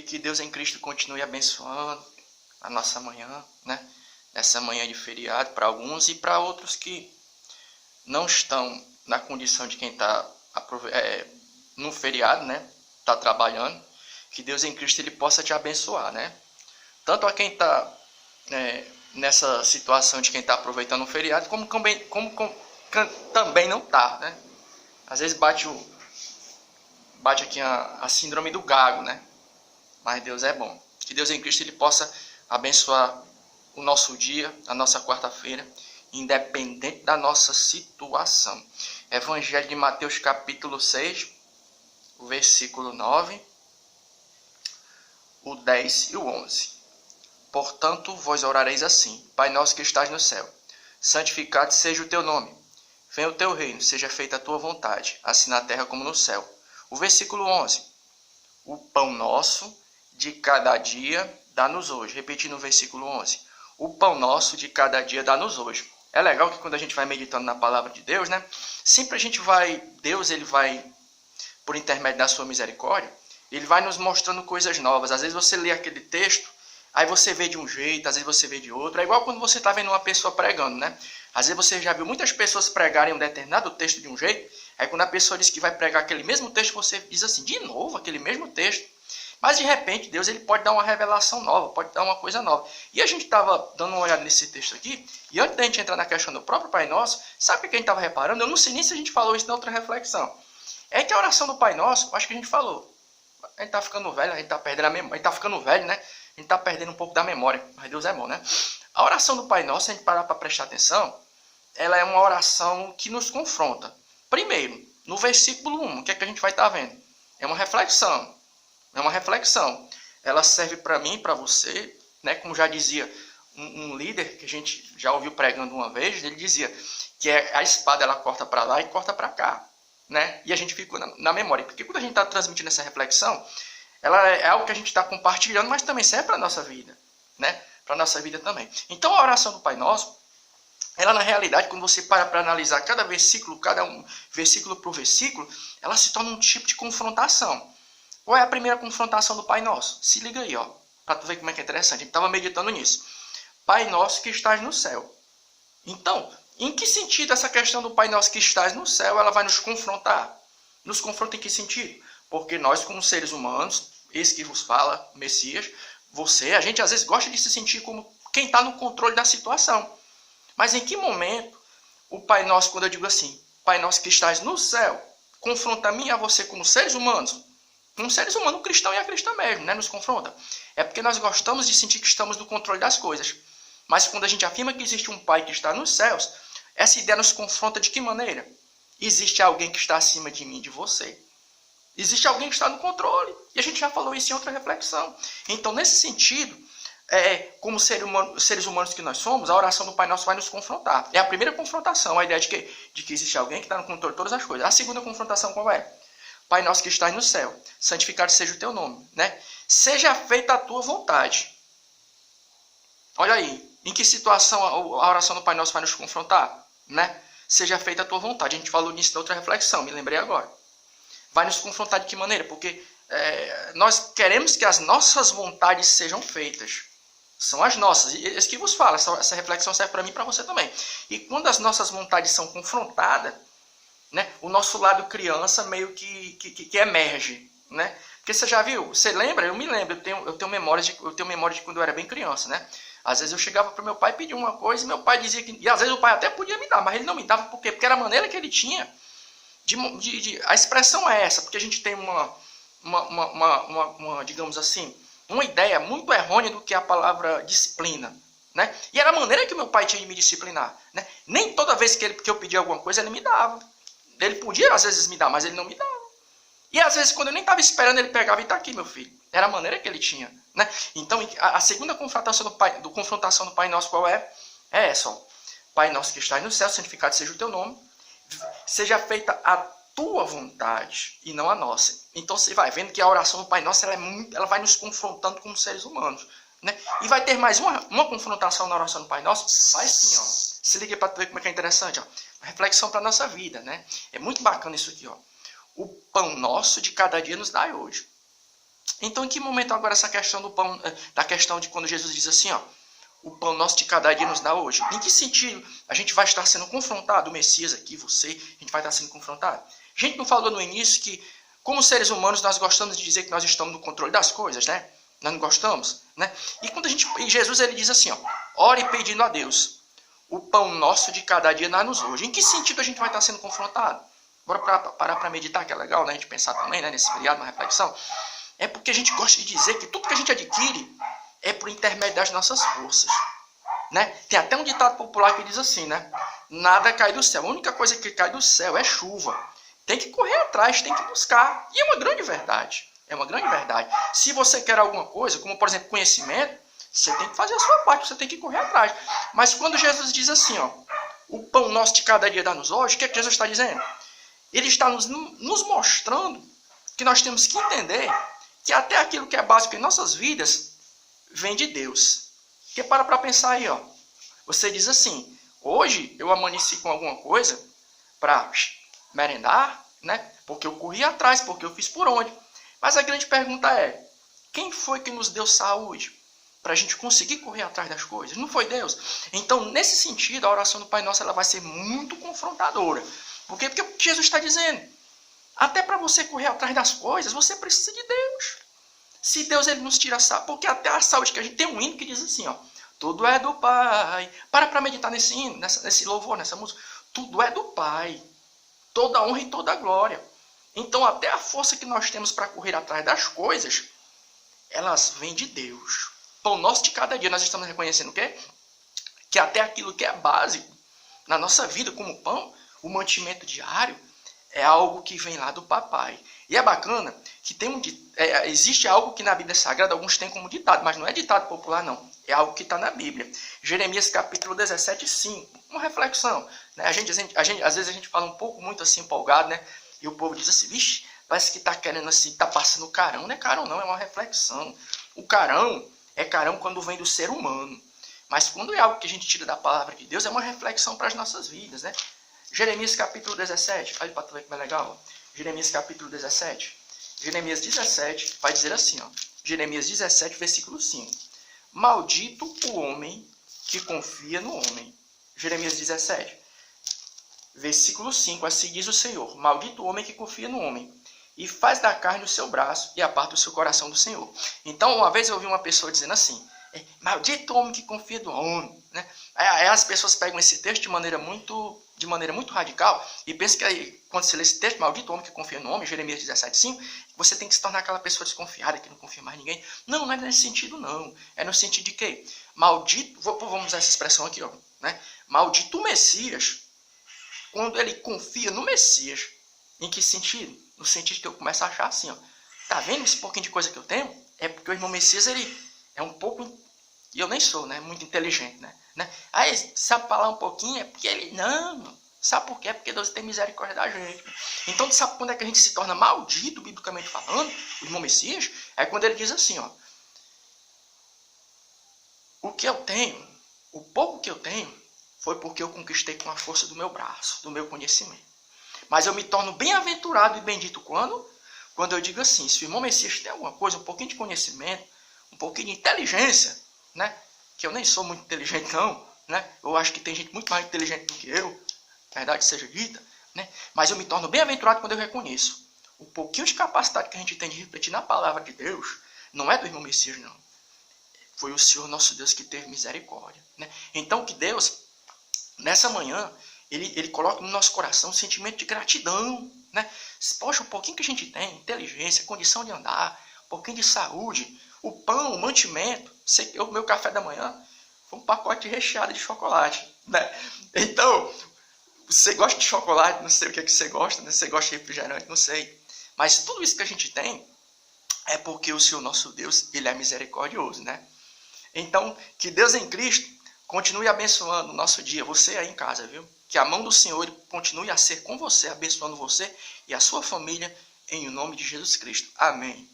que Deus em Cristo continue abençoando a nossa manhã, né? Essa manhã de feriado para alguns e para outros que não estão na condição de quem está no feriado, né? Está trabalhando. Que Deus em Cristo ele possa te abençoar, né? Tanto a quem está nessa situação de quem está aproveitando o feriado, como também não está, né? Às vezes bate aqui a síndrome do gago, né? Mas Deus é bom. Que Deus em Cristo ele possa abençoar o nosso dia, a nossa quarta-feira, independente da nossa situação. Evangelho de Mateus capítulo 6, o versículo 9, o 10 e o 11. Portanto, vós orareis assim: Pai nosso que estás no céu, santificado seja o teu nome. Venha o teu reino, seja feita a tua vontade, assim na terra como no céu. O versículo 11. O pão nosso de cada dia dá-nos hoje. Repetindo o versículo 11. O pão nosso de cada dia dá-nos hoje. É legal que quando a gente vai meditando na palavra de Deus, né? Sempre a gente Deus ele vai, por intermédio da sua misericórdia, ele vai nos mostrando coisas novas. Às vezes você lê aquele texto, aí você vê de um jeito, às vezes você vê de outro. É igual quando você está vendo uma pessoa pregando, né? Às vezes você já viu muitas pessoas pregarem um determinado texto de um jeito, aí quando a pessoa diz que vai pregar aquele mesmo texto, você diz assim, de novo, aquele mesmo texto. Mas de repente, Deus ele pode dar uma revelação nova, pode dar uma coisa nova. E a gente estava dando uma olhada nesse texto aqui, e antes da gente entrar na questão do próprio Pai Nosso, sabe o que a gente estava reparando? Eu não sei nem se a gente falou isso na outra reflexão. É que a oração do Pai Nosso, acho que a gente falou. A gente está ficando velho, a gente está perdendo a memória, a gente está ficando velho, né? A gente está perdendo um pouco da memória, mas Deus é bom, né? A oração do Pai Nosso, se a gente parar para prestar atenção, ela é uma oração que nos confronta. Primeiro, no versículo 1, o que é que a gente vai estar vendo? É uma reflexão. É uma reflexão. Ela serve para mim e para você, né? Como já dizia um líder que a gente já ouviu pregando uma vez, ele dizia que a espada ela corta para lá e corta para cá, né? E a gente fica na memória. Porque quando a gente está transmitindo essa reflexão, ela é algo que a gente está compartilhando, mas também serve para a nossa vida, né? Para a nossa vida também. Então a oração do Pai Nosso, ela na realidade, quando você para analisar cada um versículo por versículo, ela se torna um tipo de confrontação. Qual é a primeira confrontação do Pai Nosso? Se liga aí, ó, para tu ver como é que é interessante. A gente estava meditando nisso. Pai Nosso que estás no céu. Então, em que sentido essa questão do Pai Nosso que estás no céu, ela vai nos confrontar? Nos confronta em que sentido? Porque nós, como seres humanos, esse que vos fala, Messias, a gente às vezes gosta de se sentir como quem está no controle da situação. Mas em que momento o Pai Nosso, quando eu digo assim, Pai Nosso que estás no céu, confronta a mim e a você como seres humanos? Como seres humanos, o cristão e a cristã mesmo, né? Nos confronta. É porque nós gostamos de sentir que estamos no controle das coisas. Mas quando a gente afirma que existe um Pai que está nos céus, essa ideia nos confronta de que maneira? Existe alguém que está acima de mim e de você. Existe alguém que está no controle. E a gente já falou isso em outra reflexão. Então, nesse sentido, como seres humanos que nós somos, a oração do Pai Nosso vai nos confrontar. É a primeira confrontação, a ideia de que existe alguém que está no controle de todas as coisas. A segunda confrontação qual é? Pai Nosso que estás no céu, santificado seja o teu nome, né? Seja feita a tua vontade. Olha aí, em que situação a oração do Pai Nosso vai nos confrontar, né? Seja feita a tua vontade. A gente falou nisso na outra reflexão, me lembrei agora. Vai nos confrontar de que maneira? Porque nós queremos que as nossas vontades sejam feitas. São as nossas. E isso que vos fala, essa reflexão serve para mim e para você também. E quando as nossas vontades são confrontadas, né, o nosso lado criança meio que emerge, né? Porque você já viu? Você lembra? Eu me lembro. Eu tenho memória de quando eu era bem criança, né? Às vezes eu chegava para o meu pai e pedia uma coisa e meu pai dizia que... E às vezes o pai até podia me dar, mas ele não me dava. Por quê? Porque era a maneira que ele tinha. A expressão é essa, porque a gente tem digamos assim, uma ideia muito errônea do que é a palavra disciplina, né? E era a maneira que meu pai tinha de me disciplinar, né? Nem toda vez que eu pedia alguma coisa, ele me dava. Ele podia, às vezes, me dar, mas ele não me dava. E, às vezes, quando eu nem estava esperando, ele pegava e está aqui, meu filho. Era a maneira que ele tinha, né? Então, a segunda confrontação do Pai Nosso, qual é? É essa, ó. Pai Nosso que estás no céu, santificado seja o teu nome. Seja feita a tua vontade e não a nossa. Então, você vai vendo que a oração do Pai Nosso, ela vai nos confrontando como seres humanos, né? E vai ter mais uma confrontação na oração do Pai Nosso? Vai sim, ó. Se liga para ver como é que é interessante, ó. Uma reflexão para a nossa vida, né? É muito bacana isso aqui, ó. O pão nosso de cada dia nos dai hoje. Então, em que momento agora essa questão do pão, da questão de quando Jesus diz assim, ó, o pão nosso de cada dia nos dá hoje? Em que sentido a gente vai estar sendo confrontado, o Messias aqui, você, a gente vai estar sendo confrontado? A gente não falou no início que, como seres humanos, nós gostamos de dizer que nós estamos no controle das coisas, né? Nós não gostamos, né? E Jesus ele diz assim, ó, ore pedindo a Deus, o pão nosso de cada dia dá-nos hoje. Em que sentido a gente vai estar sendo confrontado? Bora parar para meditar, que é legal, né? A gente pensar também, né? Nesse feriado, uma reflexão. É porque a gente gosta de dizer que tudo que a gente adquire é por intermédio das nossas forças, né? Tem até um ditado popular que diz assim, né? Nada cai do céu. A única coisa que cai do céu é chuva. Tem que correr atrás, tem que buscar. E é uma grande verdade. É uma grande verdade. Se você quer alguma coisa, como por exemplo conhecimento, você tem que fazer a sua parte, você tem que correr atrás. Mas quando Jesus diz assim, ó, o pão nosso de cada dia dá-nos hoje, o que é que Jesus está dizendo? Ele está nos mostrando que nós temos que entender que até aquilo que é básico em nossas vidas vem de Deus. Porque para pensar aí, ó, você diz assim, hoje eu amanheci com alguma coisa para merendar, né? Porque eu corri atrás, porque eu fiz por onde. Mas a grande pergunta é, quem foi que nos deu saúde para a gente conseguir correr atrás das coisas? Não foi Deus? Então, nesse sentido, a oração do Pai Nosso ela vai ser muito confrontadora. Por quê? Porque Jesus está dizendo, até para você correr atrás das coisas, você precisa de Deus. Se Deus ele nos tira a saúde, porque até a saúde que a gente tem um hino que diz assim, ó, tudo é do Pai. Para meditar nesse hino, nesse louvor, nessa música. Tudo é do Pai. Toda honra e toda glória. Então, até a força que nós temos para correr atrás das coisas, elas vêm de Deus. Pão nosso de cada dia, nós estamos reconhecendo o quê? Que até aquilo que é básico na nossa vida, como pão, o mantimento diário, é algo que vem lá do papai. E é bacana que existe algo que na Bíblia Sagrada alguns têm como ditado, mas não é ditado popular não, é algo que está na Bíblia. Jeremias capítulo 17, 5, uma reflexão. Né? Às vezes a gente fala um pouco muito assim empolgado, né? E o povo diz assim, vixe, parece que está querendo assim, está passando carão. Não é carão não, é uma reflexão. O carão é carão quando vem do ser humano. Mas quando é algo que a gente tira da palavra de Deus, é uma reflexão para as nossas vidas, né? Jeremias capítulo 17, olha para tu ver como é legal. Jeremias capítulo 17. Jeremias 17 vai dizer assim, ó. Jeremias 17, versículo 5. Maldito o homem que confia no homem. Jeremias 17, versículo 5. Assim diz o Senhor. Maldito o homem que confia no homem. E faz da carne o seu braço e aparta o seu coração do Senhor. Então, uma vez eu ouvi uma pessoa dizendo assim, maldito o homem que confia no homem. Né? Aí as pessoas pegam esse texto de maneira muito radical e pensam que aí, quando você lê esse texto, maldito o homem que confia no homem, Jeremias 17,5, você tem que se tornar aquela pessoa desconfiada que não confia mais em ninguém. Não, não é nesse sentido não. É no sentido de que maldito, vamos usar essa expressão aqui, ó, né? Maldito o Messias, quando ele confia no Messias. Em que sentido? No sentido que eu começo a achar assim, ó, tá vendo esse pouquinho de coisa que eu tenho? É porque o irmão Messias, ele é um pouco, e eu nem sou, né, muito inteligente, né? Aí, sabe falar um pouquinho, é porque ele, não, sabe por quê? É porque Deus tem misericórdia da gente. Então, sabe quando é que a gente se torna maldito, biblicamente falando, o irmão Messias? É quando ele diz assim, ó, o que eu tenho, o pouco que eu tenho, foi porque eu conquistei com a força do meu braço, do meu conhecimento. Mas eu me torno bem-aventurado e bendito quando eu digo assim, se o irmão Messias tem alguma coisa, um pouquinho de conhecimento, um pouquinho de inteligência, né? Que eu nem sou muito inteligente não, né? Eu acho que tem gente muito mais inteligente do que eu, verdade seja dita, né? Mas eu me torno bem-aventurado quando eu reconheço o pouquinho de capacidade que a gente tem de refletir na palavra de Deus, não é do irmão Messias não. Foi o Senhor nosso Deus que teve misericórdia, né? Então que Deus, nessa manhã, ele coloca no nosso coração um sentimento de gratidão, né? Poxa, o pouquinho que a gente tem, inteligência, condição de andar, um pouquinho de saúde, o pão, o mantimento. O meu café da manhã foi um pacote recheado de chocolate, né? Então, você gosta de chocolate, não sei o que você gosta, né? Você gosta de refrigerante, não sei. Mas tudo isso que a gente tem é porque o Senhor nosso Deus, ele é misericordioso, né? Então, que Deus em Cristo continue abençoando o nosso dia, você aí em casa, viu? Que a mão do Senhor ele continue a ser com você, abençoando você e a sua família, em nome de Jesus Cristo. Amém.